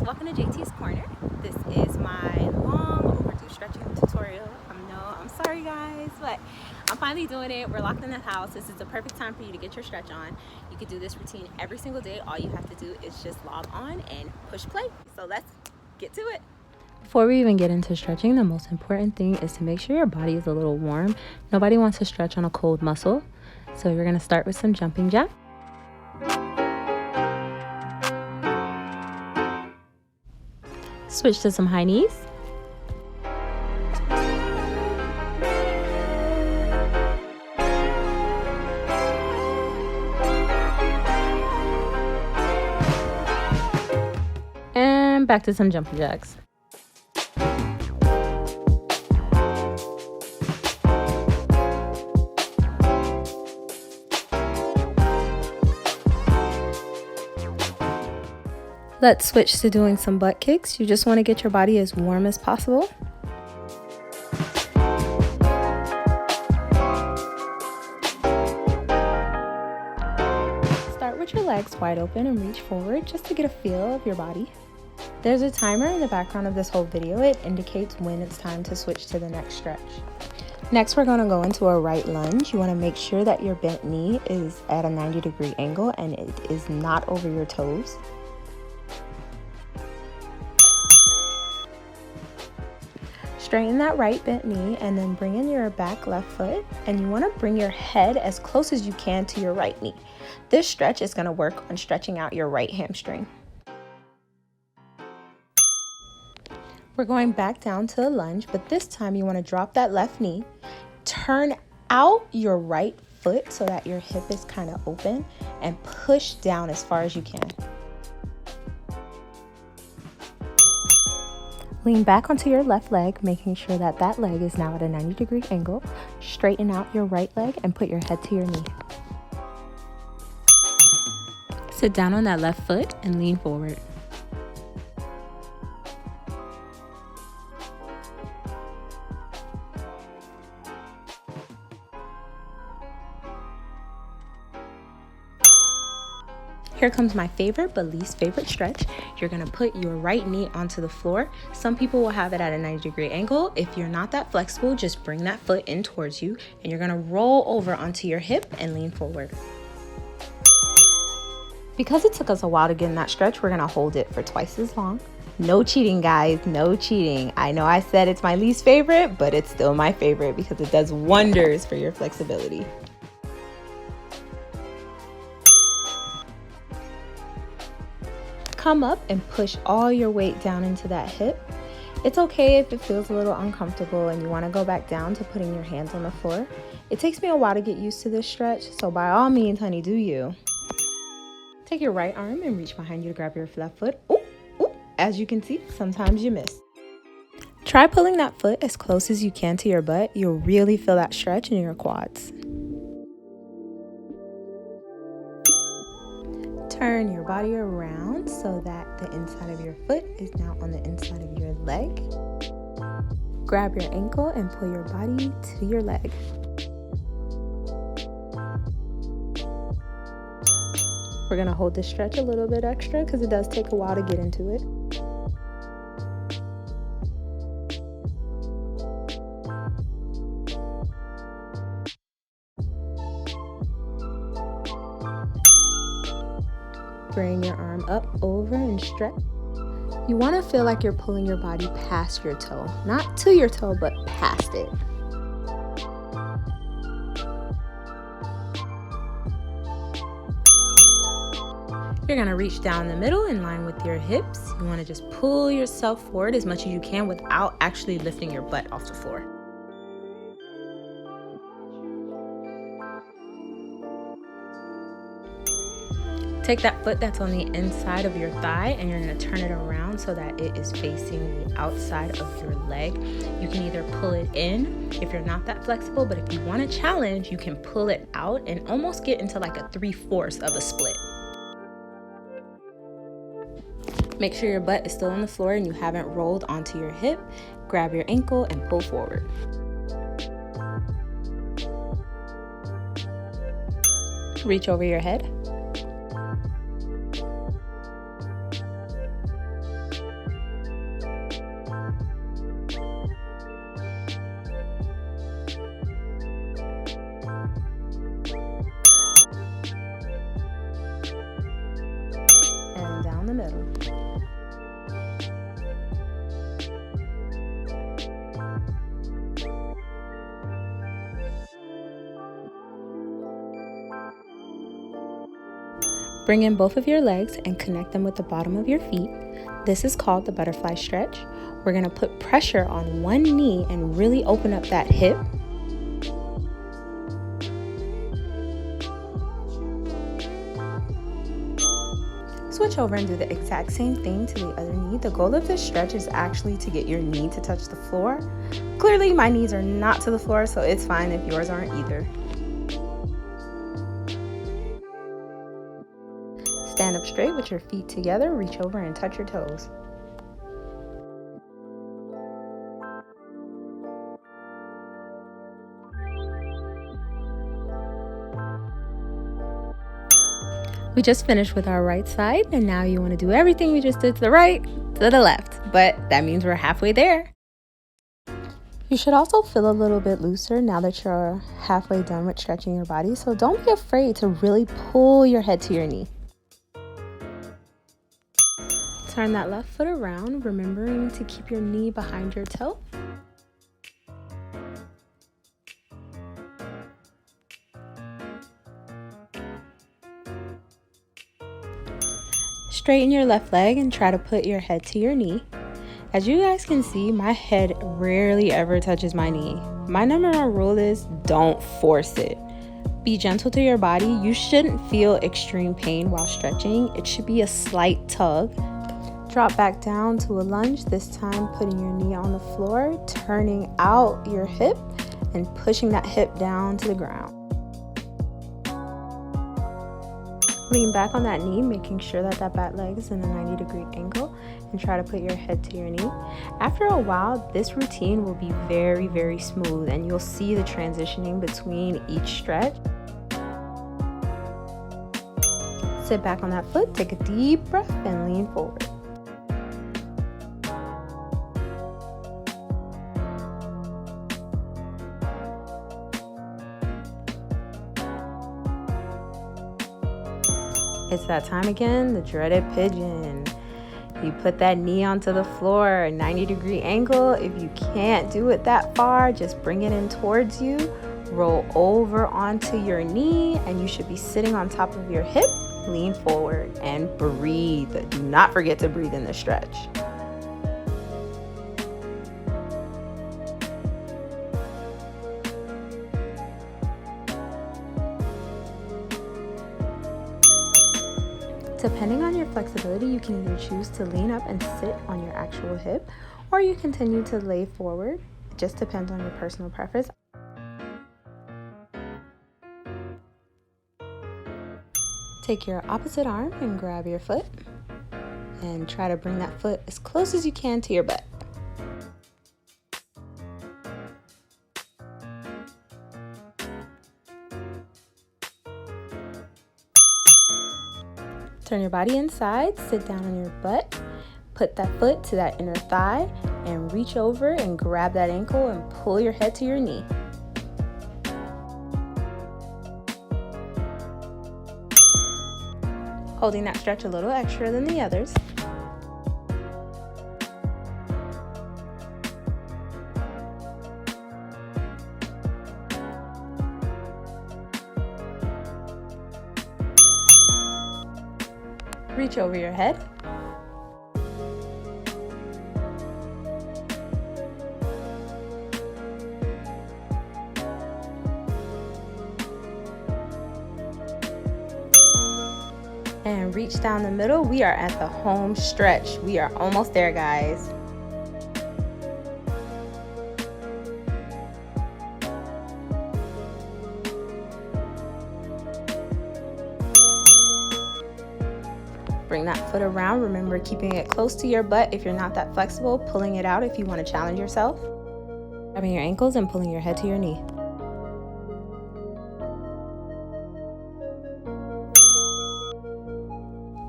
Welcome to JT's Corner. This is my long overdue stretching tutorial. I'm sorry guys, but I'm finally doing it. We're locked in the house. This is the perfect time for you to get your stretch on. You can do this routine every single day. All you have to do is just log on and push play. So let's get to it. Before we even get into stretching, the most important thing is to make sure your body is a little warm. Nobody wants to stretch on a cold muscle. So you're gonna start with some jumping jack. Switch to some high knees. And back to some jumping jacks. Let's switch to doing some butt kicks. You just want to get your body as warm as possible. Start with your legs wide open and reach forward just to get a feel of your body. There's a timer in the background of this whole video. It indicates when it's time to switch to the next stretch. Next, we're going to go into a right lunge. You want to make sure that your bent knee is at a 90-degree angle and it is not over your toes. Straighten that right bent knee and then bring in your back left foot, and you want to bring your head as close as you can to your right knee. This stretch is going to work on stretching out your right hamstring. We're going back down to a lunge, but this time you want to drop that left knee, turn out your right foot so that your hip is kind of open, and push down as far as you can. Lean back onto your left leg, making sure that that leg is now at a 90-degree angle. Straighten out your right leg and put your head to your knee. Sit down on that left foot and lean forward. Here comes my favorite but least favorite stretch. You're gonna put your right knee onto the floor. Some people will have it at a 90-degree angle. If you're not that flexible, just bring that foot in towards you and you're gonna roll over onto your hip and lean forward. Because it took us a while to get in that stretch, we're gonna hold it for twice as long. No cheating, guys, no cheating. I know I said it's my least favorite, but it's still my favorite because it does wonders for your flexibility. Come up and push all your weight down into that hip. It's okay if it feels a little uncomfortable and you want to go back down to putting your hands on the floor. It takes me a while to get used to this stretch, so by all means, honey, do you. Take your right arm and reach behind you to grab your left foot. Ooh, ooh. As you can see, sometimes you miss. Try pulling that foot as close as you can to your butt. You'll really feel that stretch in your quads. Turn your body around so that the inside of your foot is now on the inside of your leg. Grab your ankle and pull your body to your leg. We're going to hold this stretch a little bit extra because it does take a while to get into it. Bring your arm up, over, and stretch. You want to feel like you're pulling your body past your toe. Not to your toe, but past it. You're going to reach down the middle in line with your hips. You want to just pull yourself forward as much as you can without actually lifting your butt off the floor. Take that foot that's on the inside of your thigh and you're going to turn it around so that it is facing the outside of your leg. You can either pull it in if you're not that flexible, but if you want a challenge, you can pull it out and almost get into like a 3/4 of a split. Make sure your butt is still on the floor and you haven't rolled onto your hip. Grab your ankle and pull forward. Reach over your head. Bring in both of your legs and connect them with the bottom of your feet. This is called the butterfly stretch. We're going to put pressure on one knee and really open up that hip. Switch over and do the exact same thing to the other knee. The goal of this stretch is actually to get your knee to touch the floor. Clearly, my knees are not to the floor, so it's fine if yours aren't either. Stand up straight with your feet together, reach over and touch your toes. We just finished with our right side, and now you want to do everything we just did to the right, to the left, but that means we're halfway there. You should also feel a little bit looser now that you're halfway done with stretching your body, so don't be afraid to really pull your head to your knee. Turn that left foot around, remembering to keep your knee behind your toe. Straighten your left leg and try to put your head to your knee. As you guys can see, my head rarely ever touches my knee. My number one rule is don't force it. Be gentle to your body. You shouldn't feel extreme pain while stretching. It should be a slight tug. Drop back down to a lunge, this time putting your knee on the floor, turning out your hip and pushing that hip down to the ground. Lean back on that knee, making sure that that back leg is in a 90-degree angle, and try to put your head to your knee. After a while, this routine will be very, very smooth, and you'll see the transitioning between each stretch. Sit back on that foot, take a deep breath, and lean forward. It's that time again, the dreaded pigeon. You put that knee onto the floor, a 90-degree angle. If you can't do it that far, just bring it in towards you. Roll over onto your knee, and you should be sitting on top of your hip. Lean forward and breathe. Do not forget to breathe in the stretch. Depending on your flexibility, you can either choose to lean up and sit on your actual hip, or you continue to lay forward. It just depends on your personal preference. Take your opposite arm and grab your foot, and try to bring that foot as close as you can to your butt. Turn your body inside, sit down on your butt, put that foot to that inner thigh, and reach over and grab that ankle and pull your head to your knee. Holding that stretch a little extra than the others. Reach over your head. And reach down the middle. We are at the home stretch. We are almost there, guys. Bring that foot around. Remember, keeping it close to your butt if you're not that flexible, pulling it out if you want to challenge yourself. Grabbing your ankles and pulling your head to your knee.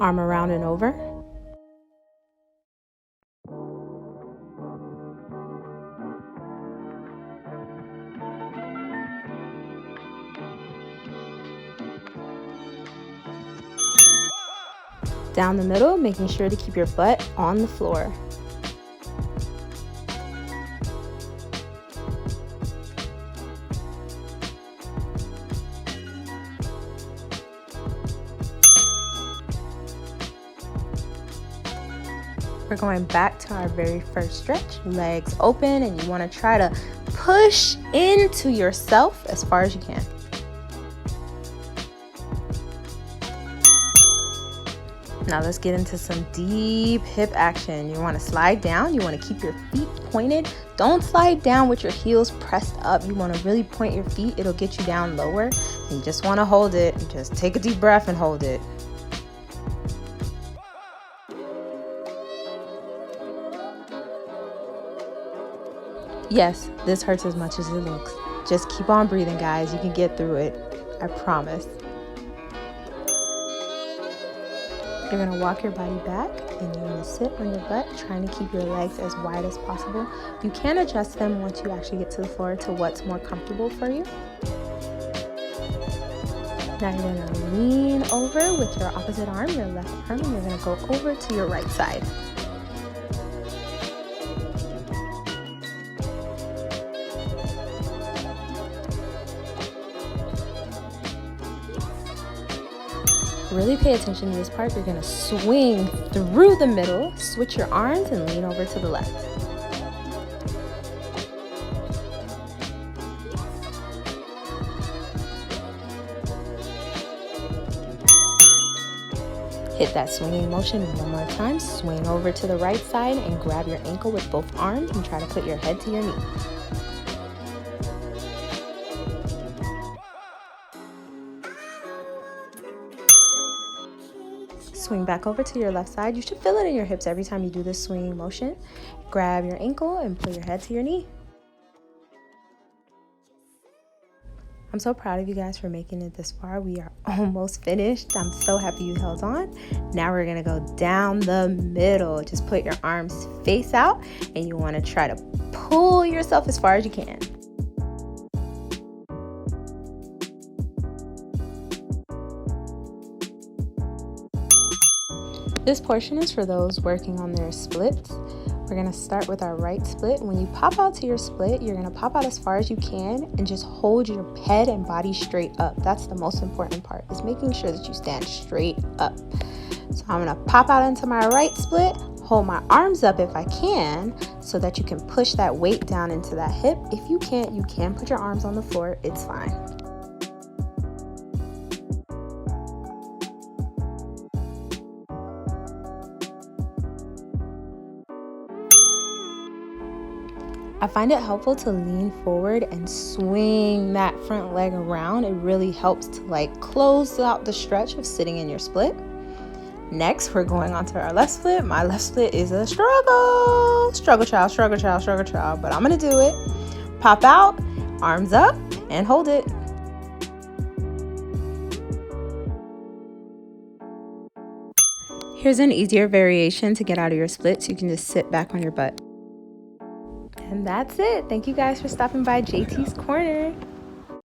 Arm around and over. Down the middle, making sure to keep your butt on the floor. We're going back to our very first stretch. Legs open, and you want to try to push into yourself as far as you can. Now let's get into some deep hip action. You want to slide down. You want to keep your feet pointed. Don't slide down with your heels pressed up. You want to really point your feet. It'll get you down lower. And you just want to hold it. And just take a deep breath and hold it. Yes, this hurts as much as it looks. Just keep on breathing, guys. You can get through it. I promise. You're going to walk your body back, and you're going to sit on your butt, trying to keep your legs as wide as possible. You can adjust them once you actually get to the floor to what's more comfortable for you. Now you're going to lean over with your opposite arm, your left arm, and you're going to go over to your right side. Really pay attention to this part. You're going to swing through the middle, switch your arms, and lean over to the left. Hit that swinging motion one more time. Swing over to the right side and grab your ankle with both arms and try to put your head to your knee. Swing back over to your left side. You should feel it in your hips every time you do this swinging motion. Grab your ankle and put your head to your knee. I'm so proud of you guys for making it this far. We are almost finished. I'm so happy you held on. Now we're gonna go down the middle. Just put your arms face out, and you wanna try to pull yourself as far as you can. This portion is for those working on their splits. We're gonna start with our right split. When you pop out to your split, you're gonna pop out as far as you can and just hold your head and body straight up. That's the most important part, is making sure that you stand straight up. So I'm gonna pop out into my right split, hold my arms up if I can, so that you can push that weight down into that hip. If you can't, you can put your arms on the floor, it's fine. I find it helpful to lean forward and swing that front leg around. It really helps to close out the stretch of sitting in your split. Next, we're going on to our left split. My left split is a struggle child, but I'm gonna do it. Pop out, arms up, and hold it. Here's an easier variation to get out of your split, so you can just sit back on your butt. And that's it. Thank you guys for stopping by JT's Corner.